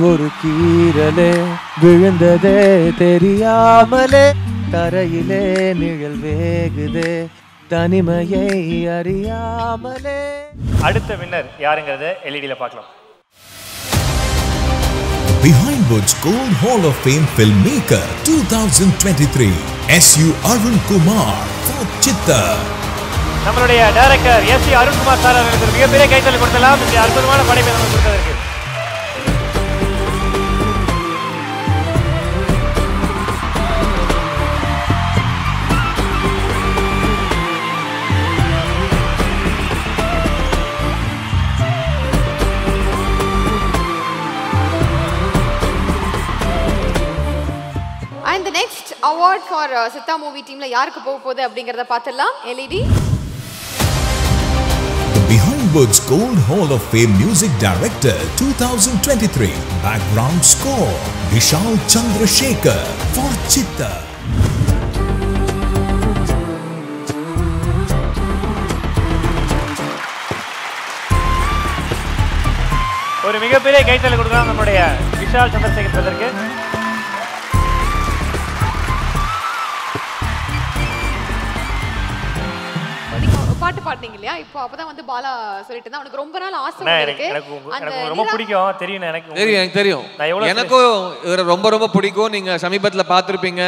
ஒரு கீரலே விழுந்ததே தெரியாமலே தரையிலே நிழல் வேகுதே தனிமையை அறியாமலே. அடுத்த வின்னர் யாருங்கிறத எல்இடில பார்க்கலாம். Behind Woods Gold Hall of Fame Filmmaker 2023 S.U. Arun Kumar for Chitta. நம்மளுடைய director S.U. Arun Kumar sir அவர்களுக்கு மிகப்பெரிய கைத்தட்டல் கொடுக்கலாம். இந்த அற்புதமான படைப்பை நமக்கு கொடுத்ததற்கு. And the next award for Sitta movie team la யாருக்கு போக போகுது அப்படிங்கறத பார்த்தலாம். LED The Behind Woods Gold Hall of Fame Music Director 2023 Background Score Vishal Chandrasekhar for Chitta. ஒரு மிகப்பெரிய கைத்தட்டல் கொடுக்கலாம் நம்மளுடைய விஷால் சந்திரசேகர் பிரதருக்கு. பாட்டு பாடுனீங்க இல்லையா? இப்போ அப்பதான் வந்து பாலா சொல்லிட்டு இருந்தா அவனுக்கு ரொம்ப நாள் ஆசை இருக்கு. எனக்கு ரொம்ப பிடிக்கும். தெரியும் எனக்கு தெரியும். எனக்கும் இவரை ரொம்ப ரொம்ப பிடிக்கும். நீங்க சமீபத்துல பார்த்திருப்பீங்க.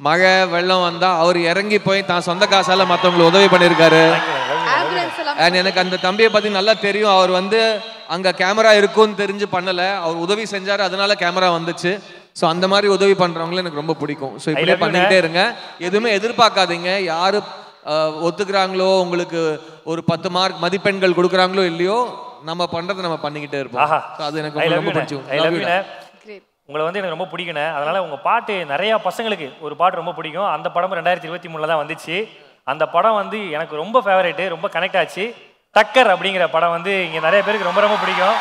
மழை வெள்ளம் வந்தா அவர் இறங்கி போய் தான் சொந்த காசால மற்றவங்களுக்கு உதவி பண்ணியிருக்காரு. எனக்கு அந்த தம்பியை பத்தி நல்லா தெரியும். அவர் வந்து அங்க கேமரா இருக்குன்னு தெரிஞ்சு பண்ணல, அவர் உதவி செஞ்சாரு, அதனால கேமரா வந்துச்சு. ஸோ அந்த மாதிரி உதவி பண்றவங்களும் எனக்கு ரொம்ப பிடிக்கும். ஸோ இப்படியே பண்ணிக்கிட்டே இருங்க. எதுவுமே எதிர்பார்க்காதீங்க. யாரு ஒத்துக்கிறாங்களோ, உங்களுக்கு ஒரு 10 மார்க் மதிப்பெண்கள் கொடுக்குறாங்களோ இல்லையோ, நம்ம பண்றதை நம்ம பண்ணிக்கிட்டே இருப்போம். அது எனக்கு ரொம்ப பிடிக்கும். உங்களை வந்து எனக்கு ரொம்ப பிடிக்கணும். அதனால உங்க பாட்டு நிறைய பசங்களுக்கு ஒரு பாட்டு ரொம்ப பிடிக்கும். அந்த படம் 2023 தான் வந்துச்சு. அந்த படம் வந்து எனக்கு ரொம்ப ஃபேவரேட்டு, ரொம்ப கனெக்ட் ஆச்சு. டக்கர் அப்படிங்கிற படம் வந்து இங்க நிறைய பேருக்கு ரொம்ப ரொம்ப பிடிக்கும்.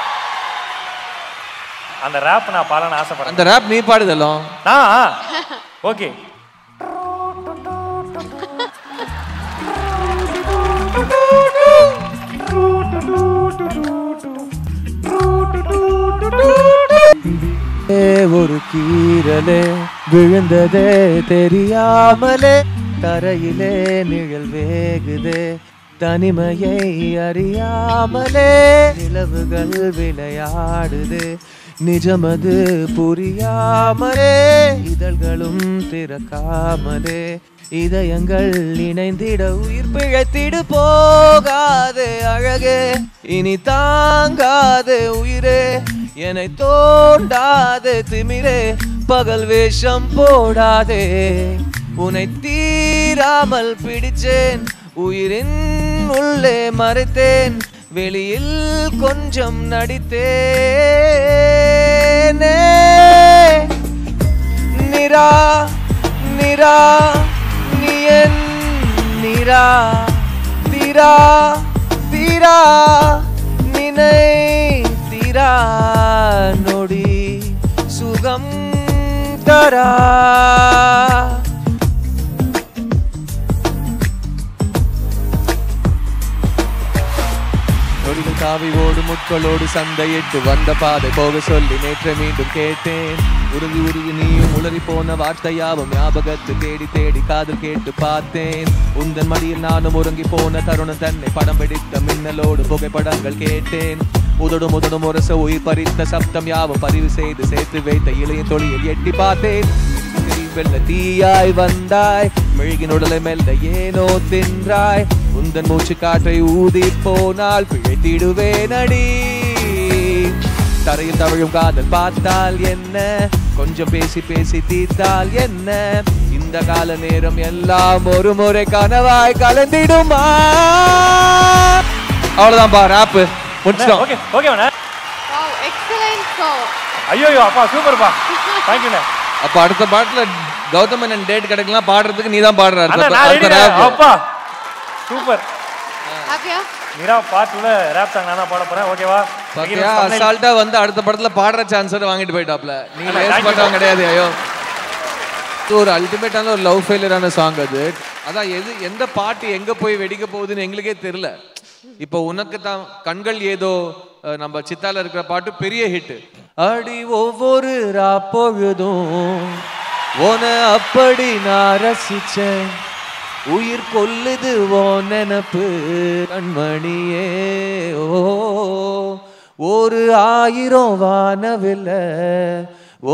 அந்த ரேப் நான் பாடணும்னு ஆசைப்படுறேன். அந்த ரேப் நீ பாடுதெல்லாம் ஓகே. ஒரு கீரலே விழுந்ததே தெரியாமலே தரையிலே நிழல் வேகுதே தனிமையை அறியாமலே நிலவுகள் விளையாடுதே நிஜமது புரியாமலே இதழ்களும் திறக்காமலே இதயங்கள் இணைந்திட உயிர் பிழைத்திடு போகாதே அழகே இனி தாங்காதே உயிரே என்னை தோண்டாதே திமிரே பகல் வேஷம் போடாதே உன்னை தீராமல் பிடிச்சேன் உயிரின் உள்ளே மறைத்தேன் வெளியில் கொஞ்சம் நடித்தேனே நிரா நிரா நீ என் நிரா தீரா தீரா நினை தீரா நொடி சுகம் தரா நொடிகள் காவி ஓடு முட்களோடு சண்டையிட்டு வந்த பாதை போக சொல்லி நேற்று மீண்டும் கேட்டேன் உருகி உருகி நீயும் உளறி போன வார்த்தையாவும் ஞாபகத்து தேடி தேடி காதல் கேட்டு பார்த்தேன் உந்தன் மடியில் நானும் உறங்கி போன தருணம் தன்னை படம் பிடித்த மின்னலோடு புகைப்படங்கள் கேட்டேன் உதடும் உதடும் உரச உயிர் பறித்த சப்தம் யாவும் பதிவு செய்து சேர்த்து வைத்த இளைய தொழில் எட்டி பார்த்தேன் வெள்ள தீயாய் வந்தாய் மெழுகின் உடலை மெல்ல ஏனோ தின்றாய் உந்தன் மூச்சு காற்றை ஊதி போனால் பிழைத்திடுவேன் அடி தரையில் தவழும் காதல் பார்த்தால் என்ன கொஞ்சம் பேசி பேசி தீர்த்தால் என்ன இந்த கால நேரம் எல்லாம் ஒரு முறை கனவாய் கலந்திடுமா அவ்வளவுதான் பா ராப் முடிச்சிட்டோம் ஓகே ஓகே வாங்க வாவ் எக்ஸலென்ட் சாங் ஐயோ அப்பா சூப்பர் பா थैंक यू அப்ப அடுத்த பாட்டுல கௌதம் மேனன் டேட் கிடைக்கலாம் பாடுறதுக்கு நீ தான் பாடுற அப்பா சூப்பர் ஹாப்பியா மீரா பாட்டுல ரேப் சாங் நான் தான் பாட போறேன் ஓகேவா பாத்தியா அசால்ட்டா வந்து அடுத்த படத்துல பாடுற சான்ஸ் வாங்கிட்டு போய்டாப்ல நீ வேஸ்ட் பண்ணாம கிடையாது ஐயோ இது ஒரு அல்டிமேட்டான ஒரு லவ் ஃபெயிலியரான சாங் அது அதான் எந்த பாட்டு எங்க போய் வெடிக்க போகுதுன்னு எங்களுக்கே தெரியல இப்போ உனக்கு தான் கண்கள் ஏதோ நம்ம சித்தால இருக்கிற பாட்டு பெரிய ஹிட். அடி ஒவ்வொரு ராப்பொழுதும் உன அப்படி நான் ரசிச்சேன், உயிர் கொல்லுது ஓ நினப்பு கண்மணியே. ஓ ஒரு 1000 வானவில்ல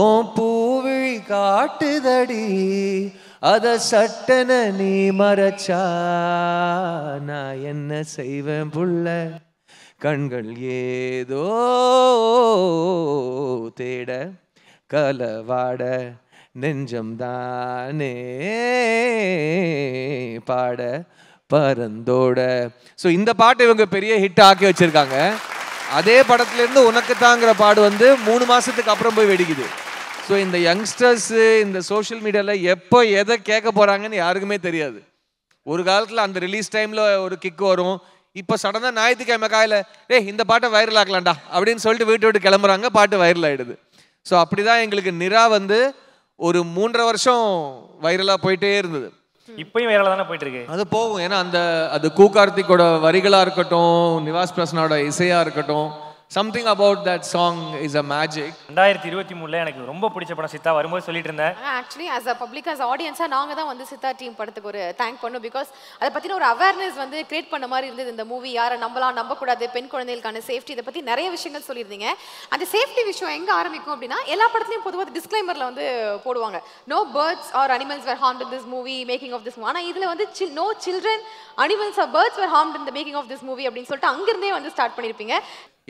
ஓ பூவிழி காட்டுதடி, அத சட்டன நீ மறைச்சா நான் என்ன செய்வேன் புள்ள. கண்கள் ஏதோ தேட கலவாட நெஞ்சம் தானே பாட பரந்தோட. ஸோ இந்த பாட்டு இவங்க பெரிய ஹிட் ஆக்கி வச்சிருக்காங்க. அதே படத்துல இருந்து உனக்கு தாங்கிற பாடு வந்து 3 மாசத்துக்கு அப்புறம் போய் வெடிக்குது. ஸோ இந்த யங்ஸ்டர்ஸ் இந்த சோஷியல் மீடியால எப்போ எதை கேட்க போறாங்கன்னு யாருக்குமே தெரியாது. ஒரு காலத்துல அந்த ரிலீஸ் டைம்ல ஒரு கிக் வரும், இப்போ சடனாக ஞாயிற்றுக்கிழமை காலையில் இந்த பாட்டை வைரல் ஆக்கலாம்டா அப்படின்னு சொல்லிட்டு வீட்டு விட்டு கிளம்புறாங்க, பாட்டு வைரல் ஆகிடுது. ஸோ அப்படிதான் எங்களுக்கு நிரா வந்து ஒரு 3.5 வருஷம் வைரலாக போயிட்டே இருந்தது. இப்பயும் வைரலாக தானே போயிட்டு இருக்கு. அது போகும், ஏன்னா அது கு கார்த்திக்கோட வரிகளாக இருக்கட்டும், நிவாஸ் பிரசனோட இசையாக இருக்கட்டும், something about that song is a magic. 2023ல எனக்கு ரொம்ப பிடிச்ச படம் சித்தா. வரும்போது சொல்லிட்டு இருந்தேன், actually as a public as audience நாங்க தான் வந்து சித்தா டீம் படத்துக்கு ஒரு தேங்க் பண்ணோம். பிகாஸ் அதை பத்தின ஒரு அவேர்னஸ் வந்து கிரியேட் பண்ண மாதிரி இருந்தது இந்த மூவி. யாரை நம்பலாம் நம்பக்கூடாது, பெண் குழந்தைகளுக்கான சேஃப்டி, இதை பத்தி நிறைய விஷயங்கள் சொல்லியிருந்தீங்க. அந்த சேஃப்டி விஷயம் எங்க ஆரம்பிக்கும் அப்படின்னா, எல்லா படத்துலயும் பொதுவாக டிஸ்க்ளைமர்ல வந்து போடுவாங்க, no birds or animals were harmed in this movie, making of this movie. ஆனா இதுல வந்து no children, animals or birds were harmed in the making of this movie அப்படின்னு சொல்லிட்டு அங்கிருந்தே வந்து ஸ்டார்ட் பண்ணிருப்பீங்க.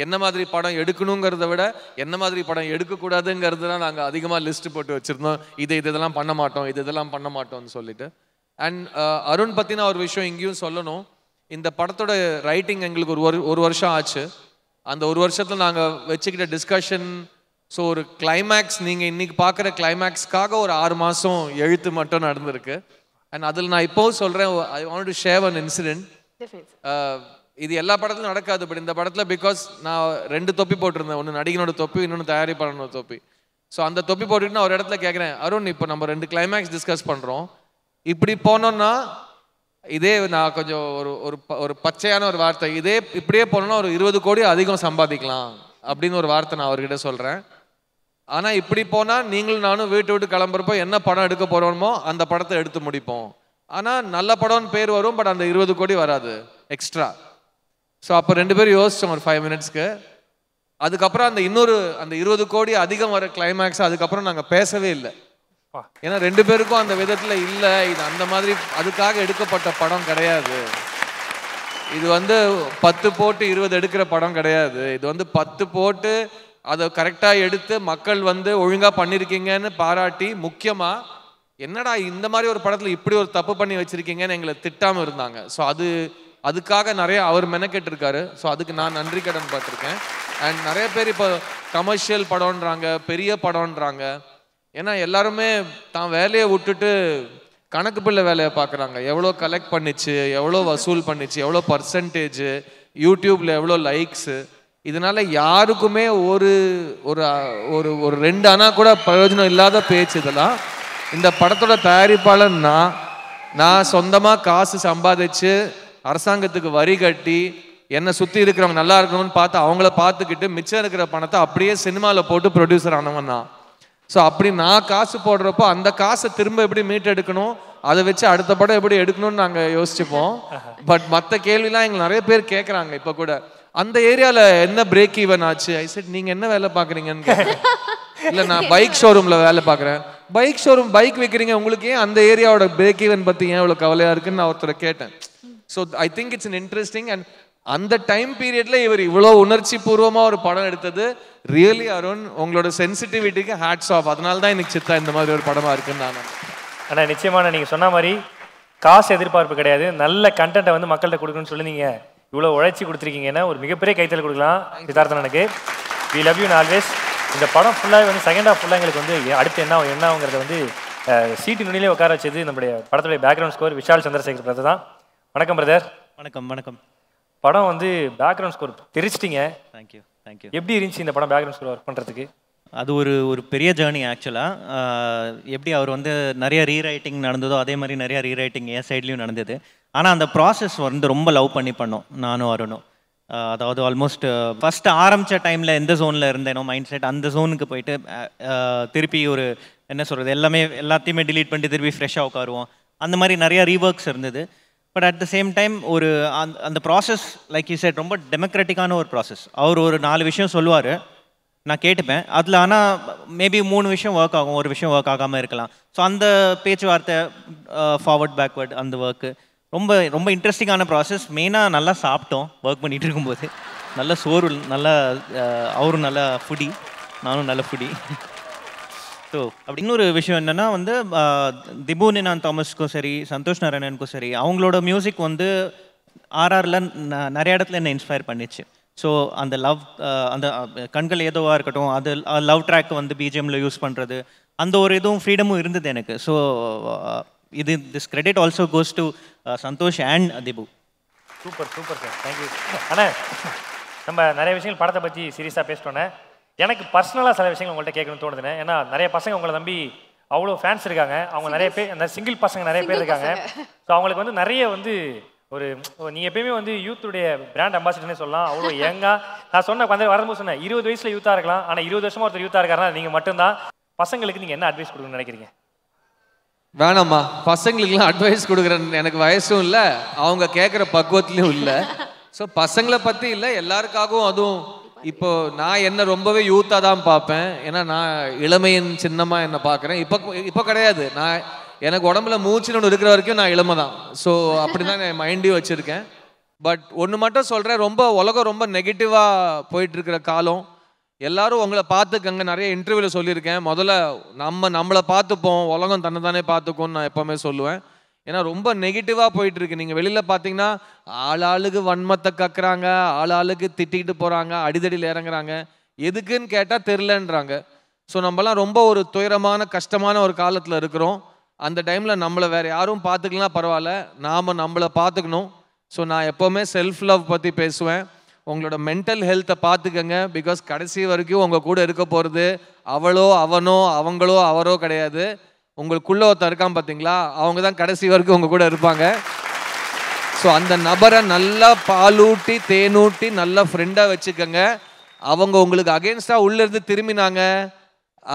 என்ன மாதிரி படம் எடுக்கணுங்கிறத விட என்ன மாதிரி படம் எடுக்கக்கூடாதுங்கிறது தான் நாங்கள் அதிகமாக லிஸ்ட் போட்டு வச்சுருந்தோம். இதெல்லாம் பண்ண மாட்டோம், இதெல்லாம் பண்ண மாட்டோம்னு சொல்லிட்டு. அண்ட் அருண் பற்றின ஒரு விஷயம் இங்கேயும் சொல்லணும். இந்த படத்தோட ரைட்டிங் எங்களுக்கு ஒரு வருஷம் ஆச்சு. அந்த ஒரு வருஷத்தில் நாங்கள் வச்சுக்கிட்ட டிஸ்கஷன், ஸோ ஒரு கிளைமேக்ஸ், நீங்கள் இன்றைக்கி பார்க்குற கிளைமேக்ஸ்க்காக ஒரு 6 மாதம் எழுத்து மட்டும் நடந்திருக்கு. அண்ட் அதில் நான் இப்போவும் சொல்கிறேன், I want to share one incident. இது எல்லா படத்துலையும் நடக்காது, பட் இந்த படத்தில் பிகாஸ் நான் 2 தொப்பி போட்டிருந்தேன், ஒன்று நடிகனோட தொப்பி, இன்னொன்று தயாரிப்பாளனோட தொப்பி. ஸோ அந்த தொப்பி போட்டுட்டு நான் ஒரு இடத்துல கேட்குறேன், அருண் இப்போ நம்ம 2 கிளைமேக்ஸ் டிஸ்கஸ் பண்ணுறோம், இப்படி போனோம்னா இதே நான் கொஞ்சம் ஒரு பச்சையான ஒரு வார்த்தை, இப்படியே போனோம்னா ஒரு 20 கோடி அதிகம் சம்பாதிக்கலாம் அப்படின்னு ஒரு வார்த்தை நான் அவர்கிட்ட சொல்கிறேன். ஆனால் இப்படி போனால் நீங்களும் நானும் வீட்டு விட்டு கிளம்புறப்போ என்ன படம் எடுக்க போகிறோமோ அந்த படத்தை எடுத்து முடிப்போம். ஆனால் நல்ல படம்னு பேர் வரும், பட் அந்த 20 கோடி வராது எக்ஸ்ட்ரா. ஸோ அப்போ 2 பேரும் யோசிச்சோம் ஒரு 5 மினிட்ஸ்க்கு. அதுக்கப்புறம் அந்த 20 கோடி அதிகம் வர கிளைமேக்ஸ் அதுக்கப்புறம் நாங்கள் பேசவே இல்லை. ஏன்னா 2 பேருக்கும் அந்த விதத்தில் இல்லை, இது அந்த மாதிரி அதுக்காக எடுக்கப்பட்ட படம் கிடையாது. இது வந்து 10 போட்டு 20 எடுக்கிற படம் கிடையாது. இது வந்து 10 போட்டு அதை கரெக்டாக எடுத்து மக்கள் வந்து ஒழுங்காக பண்ணியிருக்கீங்கன்னு பாராட்டி, முக்கியமாக என்னடா இந்த மாதிரி ஒரு படத்தில் இப்படி ஒரு தப்பு பண்ணி வச்சுருக்கீங்கன்னு எங்களை திட்டாமல் இருந்தாங்க. ஸோ அதுக்காக நிறைய அவர் மெனக்கெட்டு இருக்காரு. ஸோ அதுக்கு நான் நன்றி கடன் பார்த்துருக்கேன். அண்ட் நிறைய பேர் இப்போ கமர்ஷியல் படம்ன்றாங்க, பெரிய படம்ன்றாங்க. ஏன்னா எல்லாருமே தான் வேலையை விட்டுட்டு கணக்கு பிள்ளை வேலையை பார்க்குறாங்க. எவ்வளோ கலெக்ட் பண்ணிச்சு, எவ்வளோ வசூல் பண்ணிச்சு, எவ்வளோ பர்சன்டேஜ், யூடியூப்ல எவ்வளோ லைக்ஸு. இதனால யாருக்குமே ஒரு ஒரு ஒரு 2 அணா கூட பிரயோஜனம் இல்லாத பேச்சு இதெல்லாம். இந்த படத்தோட தயாரிப்பாளர் நான் சொந்தமாக காசு சம்பாதிச்சு அரசாங்கத்துக்கு வரி கட்டி என்னை சுற்றி இருக்கிறவங்க நல்லா இருக்கணும்னு பார்த்து அவங்கள பார்த்துக்கிட்டு மிச்சம் இருக்கிற பணத்தை அப்படியே சினிமாவில் போட்டு ப்ரொடியூசர் ஆனவன் தான். ஸோ அப்படி நான் காசு போடுறப்போ அந்த காசை திரும்ப எப்படி மீட்டெடுக்கணும், அதை வச்சு அடுத்த படம் எப்படி எடுக்கணும்னு நாங்கள் யோசிச்சுப்போம். பட் மற்ற கேள்விலாம் எங்களுக்கு நிறைய பேர் கேட்குறாங்க. இப்போ கூட அந்த ஏரியாவில் என்ன பிரேக் ஈவன் ஆச்சு, ஐ செட் நீங்கள் என்ன வேலை பார்க்குறீங்கன்னு கேட்குறேன். இல்லை நான் பைக் ஷோரூமில் வேலை பார்க்குறேன். பைக் ஷோரூம் பைக் விற்கிறீங்க, உங்களுக்கு ஏன் அந்த ஏரியாவோட பிரேக் ஈவன் பற்றி ஏன் இவ்வளோ கவலையாக இருக்குன்னு நான் ஒருத்தரை கேட்டேன். So I think it's interesting. And அந்த டைம் பீரியட்ல இவர் இவ்வளோ உணர்ச்சி பூர்வமாக ஒரு படம் எடுத்தது ரியலி அருண், உங்களோட சென்சிட்டிவிட்டிக்கு ஹேட்ஸ் ஆஃப். அதனால தான் எனக்கு சித்தா இந்த மாதிரி ஒரு படமாக இருக்குன்னு நான். ஆனால் நிச்சயமான நீங்கள் சொன்ன மாதிரி காசு எதிர்பார்ப்பு கிடையாது, நல்ல கண்டென்ட்டை வந்து மக்கள்கிட்ட கொடுக்கணும்னு சொல்லி நீங்கள் இவ்வளோ உழைச்சி கொடுத்துருக்கீங்கன்னா ஒரு மிகப்பெரிய கைத்தல் கொடுக்கலாம் சித்தார்த்தனனுக்கு. We love you always. இந்த படம் ஃபுல்லாக வந்து செகண்ட் ஹாஃப் ஃபுல்லாக எங்களுக்கு வந்து அடுத்து என்னங்கிறத வந்து சீட்டு நுனியிலே உட்கார வச்சது நம்முடைய படத்துடைய background score Vishal Chandrasekhar brother தான். வணக்கம் பிரதர். வணக்கம். படம் வந்து பேக்ரவுண்ட் ஸ்கோர் தெரிச்சிட்டிங்க. தேங்க்யூ. எப்படி இருந்துச்சு இந்த படம் பேக்ரவுண்ட் ஸ்கோர் ஒர்க் பண்ணுறதுக்கு? அது ஒரு பெரிய ஜேர்னி ஆக்சுவலாக. எப்படி அவர் வந்து நிறைய ரீரைட்டிங் நடந்ததோ அதே மாதிரி நிறைய ரீரைட்டிங் என் சைட்லேயும் நடந்தது. ஆனால் அந்த ப்ராசஸ் வந்து ரொம்ப லவ் பண்ணி பண்ணோம் நானும் அருணும். அதாவது ஆல்மோஸ்ட் ஃபஸ்ட்டு ஆரம்பித்த டைமில் எந்த ஜோனில் இருந்தேனோ மைண்ட் செட் அந்த ஜோனுக்கு போயிட்டு திருப்பி ஒரு என்ன சொல்கிறது எல்லாத்தையுமே டிலீட் பண்ணிட்டு திருப்பி ஃப்ரெஷ்ஷாக உட்காருவோம். அந்த மாதிரி நிறையா ரீவொர்க்ஸ் இருந்தது. But at the same time ஒரு அந்த ப்ராசஸ் லைக் யூ செட் ரொம்ப டெமோக்ராட்டிக்கான ஒரு ப்ராசஸ். அவர் ஒரு 4 விஷயம் சொல்லுவார், நான் கேட்டுப்பேன். அதில் ஆனால் மேபி 3 விஷயம் ஒர்க் ஆகும், ஒரு விஷயம் ஒர்க் ஆகாமல் இருக்கலாம். ஸோ அந்த பேச்சுவார்த்தை ஃபார்வர்ட் பேக்வர்ட் அந்த ஒர்க்கு ரொம்ப ரொம்ப இன்ட்ரெஸ்டிங்கான ப்ராசஸ். மெயினாக நல்லா சாப்பிட்டோம் ஒர்க் பண்ணிகிட்டு இருக்கும்போது. நல்ல சோறு, நல்லா அவரும் நல்ல ஃபுடி, நானும் நல்ல ஃபுடி. ஸோ அப்படி இன்னொரு விஷயம் என்னென்னா வந்து திபு நினான் தாமஸ்க்கும் சரி சந்தோஷ் நாராயணனுக்கும் சரி அவங்களோட மியூசிக் வந்து ஆர்ஆரில் நிறைய இடத்துல என்ன இன்ஸ்பயர் பண்ணிச்சு. ஸோ அந்த லவ் அந்த கண்கள் ஏதோவாக இருக்கட்டும், அது லவ் ட்ராக் வந்து பிஜிஎம்மில் யூஸ் பண்ணுறது, அந்த ஒரு இதுவும் ஃப்ரீடமும் இருந்தது எனக்கு. So this credit also goes to Santhosh and Dibu. Super sir, thank you. ஆனால் நம்ம நிறைய விஷயங்கள் படத்தை பற்றி சீரியஸாக பேசிட்டோன்னே எனக்கு பர்சனலாக சில விஷயங்கள் உங்கள்கிட்ட கேட்கணும்னு தோணுதுண்ணே. ஏன்னா நிறைய பசங்க உங்களை நம்பி அவ்வளோ ஃபேன்ஸ் இருக்காங்க. அவங்க நிறைய பேர் அந்த சிங்கிள் பசங்க நிறைய பேர் இருக்காங்க. ஸோ அவங்களுக்கு வந்து நிறைய வந்து ஒரு நீங்கள் எப்பயுமே வந்து யூத்துடைய பிராண்ட் அம்பாசிடர்னே சொல்லலாம். அவ்வளோ யங்காக நான் வரும்போது சொன்னேன் 20 வயசில் யூத்தாக இருக்கலாம், ஆனால் 20 வருஷமாக ஒருத்தர் யூத்தாக இருக்காருன்னா நீங்கள் மட்டும்தான். பசங்களுக்கு நீங்கள் என்ன அட்வைஸ் கொடுக்கணும்னு நினைக்கிறீங்க? வேணாம்மா, பசங்களுக்குலாம் அட்வைஸ் கொடுக்குறேன்னு எனக்கு வயசும் இல்லை, அவங்க கேட்குற பக்குவத்துலேயும் இல்லை. ஸோ பசங்களை பற்றி இல்லை, எல்லாருக்காகவும். அதுவும் இப்போ நான் என்ன ரொம்பவே யூத்தாக தான் பார்ப்பேன். ஏன்னா நான் இளமையின் சின்னமாக என்ன பார்க்குறேன். இப்போ கிடையாது, நான் எனக்கு உடம்புல மூச்சுன்னு ஒன்று இருக்கிற வரைக்கும் நான் இளமை தான். ஸோ அப்படி தான் என் மைண்டையும் வச்சுருக்கேன். பட் ஒன்று மட்டும் சொல்கிறேன், உலகம் ரொம்ப நெகட்டிவாக போயிட்டுருக்கிற காலம். எல்லாரும் உங்களை பார்த்துக்கங்க. நிறைய இன்டர்வியூவில் சொல்லியிருக்கேன், முதல்ல நம்மளை பார்த்துப்போம், உலகம் தன்னை தானே பார்த்துக்கோன்னு நான் எப்போவுமே சொல்லுவேன். ஏன்னா ரொம்ப நெகட்டிவாக போயிட்டுருக்கு. நீங்கள் வெளியில் பார்த்தீங்கன்னா ஆளுக்கு வன்மத்தை கக்குறாங்க, ஆளுக்கு திட்டிக்கிட்டு போகிறாங்க, அடிதடியில் இறங்குறாங்க. எதுக்குன்னு கேட்டால் தெரிலன்றாங்க. ஸோ நம்மலாம் ரொம்ப ஒரு துயரமான கஷ்டமான ஒரு காலத்தில் இருக்கிறோம். அந்த டைமில் நம்மளை வேறு யாரும் பார்த்துக்கலாம் பரவாயில்ல, நாம் நம்மளை பார்த்துக்கணும். ஸோ நான் எப்போவுமே செல்ஃப் லவ் பற்றி பேசுவேன். உங்களோட மென்டல் ஹெல்த்தை பார்த்துக்கங்க. பிகாஸ் கடைசி வரைக்கும் உங்கள் கூட இருக்க போகிறது அவளோ அவனோ அவங்களோ அவரோ கிடையாது. உங்களுக்குள்ளே ஒருத்தர் இருக்கான் பார்த்தீங்களா, அவங்க தான் கடைசி வரைக்கும் உங்கள் கூட இருப்பாங்க. ஸோ அந்த நபரை நல்லா பாலூட்டி தேனூட்டி நல்லா ஃப்ரெண்டாக வச்சுக்கோங்க. அவங்க உங்களுக்கு அகெயின்ஸ்டாக உள்ளேருந்து திரும்பினாங்க,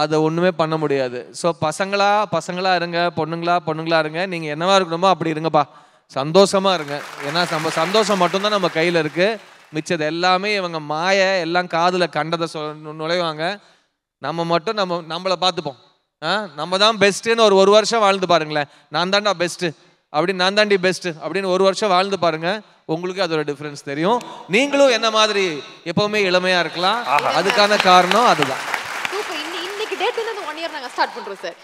அதை ஒன்றுமே பண்ண முடியாது. ஸோ பசங்களா இருங்க, பொண்ணுங்களா இருங்க. நீங்கள் என்னவா இருக்கணுமோ அப்படி இருங்கப்பா, சந்தோஷமாக இருங்க. ஏன்னா நம்ம சந்தோஷம் மட்டும்தான் நம்ம கையில் இருக்குது. மிச்சது எல்லாமே இவங்க எல்லாம் காதில் கண்டதை நுழைவாங்க. நம்ம மட்டும் நம்மளை பார்த்துப்போம். நம்ம தான் பெஸ்ட்டுன்னு ஒரு வருஷம் வாழ்ந்து பாருங்களேன். நான் தாண்டா பெஸ்ட்டு அப்படின்னு, நான் தாண்டி பெஸ்ட்டு அப்படின்னு ஒரு வருஷம் வாழ்ந்து பாருங்க, உங்களுக்கு அதோட டிஃப்ரென்ஸ் தெரியும். நீங்களும் என்ன மாதிரி எப்பவுமே இளமையா இருக்கலாம். அதுக்கான காரணம் அதுதான். இன்னைக்கு டேட்ல இருந்து 1 இயர் நாங்க ஸ்டார்ட் பண்றோம் சார்.